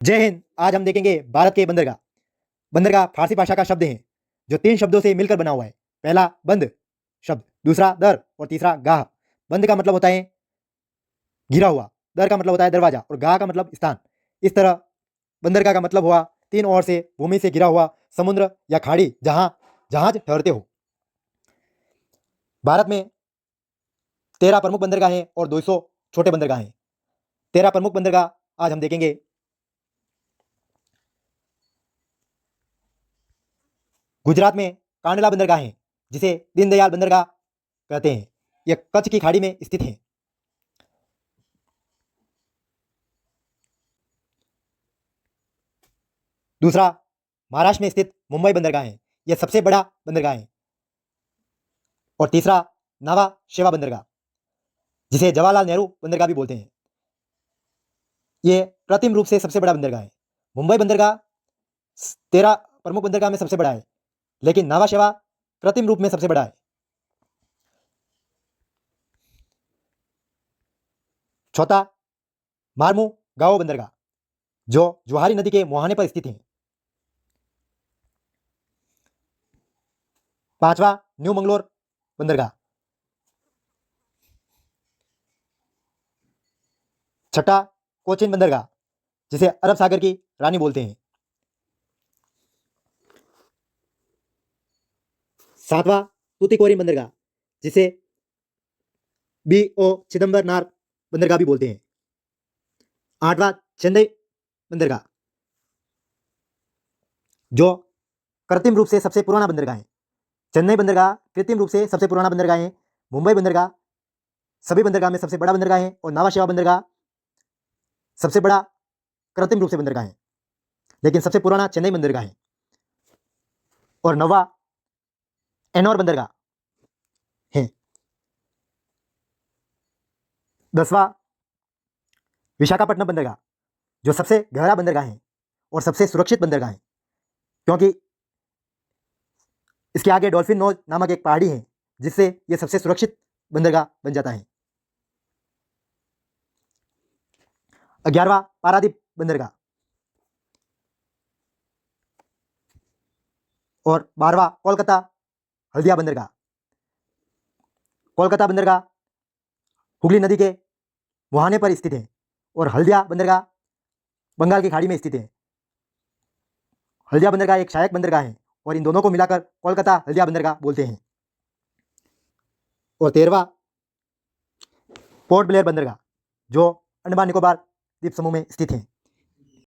जय हिंद। आज हम देखेंगे भारत के बंदरगाह। बंदरगाह फारसी भाषा का शब्द है जो 3 शब्दों से मिलकर बना हुआ है। पहला बंद शब्द, दूसरा दर और तीसरा गाह। बंद का मतलब होता है घिरा हुआ, दर का मतलब होता है दरवाजा और गाह का मतलब स्थान। इस तरह बंदरगाह का मतलब हुआ 3 ओर से भूमि से घिरा हुआ समुद्र या खाड़ी जहां जहाज ठहरते हो। भारत में 13 प्रमुख बंदरगाह हैं और 200 छोटे बंदरगाह हैं। 13 प्रमुख बंदरगाह आज हम देखेंगे। गुजरात में कांडला बंदरगाह है जिसे दीनदयाल बंदरगाह कहते हैं। यह कच्छ की खाड़ी में स्थित है। दूसरा महाराष्ट्र में स्थित मुंबई बंदरगाह है। यह सबसे बड़ा बंदरगाह है। और तीसरा नावा शेवा बंदरगाह जिसे जवाहरलाल नेहरू बंदरगाह भी बोलते हैं। यह कृत्रिम रूप से सबसे बड़ा बंदरगाह है। मुंबई बंदरगाह 13 प्रमुख बंदरगाह में सबसे बड़ा है, लेकिन नावा शेवा कृत्रिम रूप में सबसे बड़ा है। चौथा मारमू गाओ बंदरगाह जो जुहारी नदी के मुहाने पर स्थित है। पांचवा न्यू मंगलोर बंदरगाह। छठा कोचिन बंदरगाह जिसे अरब सागर की रानी बोलते हैं। सातवां तूतीकोरिन बंदरगाह जिसे B.O. चिदम्बरनार बंदरगाह भी बोलते हैं। आठवां चेन्नई बंदरगाह जो कृत्रिम रूप से सबसे पुराना बंदरगाह है। चेन्नई बंदरगाह कृत्रिम रूप से सबसे पुराना बंदरगाह है। मुंबई बंदरगाह सभी बंदरगाह में सबसे बड़ा बंदरगाह है और नावा शेवा बंदरगाह सबसे बड़ा कृत्रिम रूप से बंदरगाह है, लेकिन सबसे पुराना चेन्नई बंदरगाह है। और नवा एनोर बंदरगाह है। 10वां विशाखापट्टनम बंदरगाह जो सबसे गहरा बंदरगाह है और सबसे सुरक्षित बंदरगाह है, क्योंकि इसके आगे डॉल्फिन नोज नामक एक पहाड़ी है जिससे यह सबसे सुरक्षित बंदरगाह बन जाता है। 11वां पारादीप बंदरगाह और 12वां कोलकाता हल्दिया बंदरगाह। कोलकाता बंदरगाह हुगली नदी के मुहाने पर स्थित है और हल्दिया बंदरगाह बंगाल की खाड़ी में स्थित है। हल्दिया बंदरगाह एक सहायक बंदरगाह है और इन दोनों को मिलाकर कोलकाता हल्दिया बंदरगाह बोलते हैं। और 13वां पोर्ट ब्लेयर बंदरगाह जो अंडमान निकोबार द्वीप समूह में स्थित है।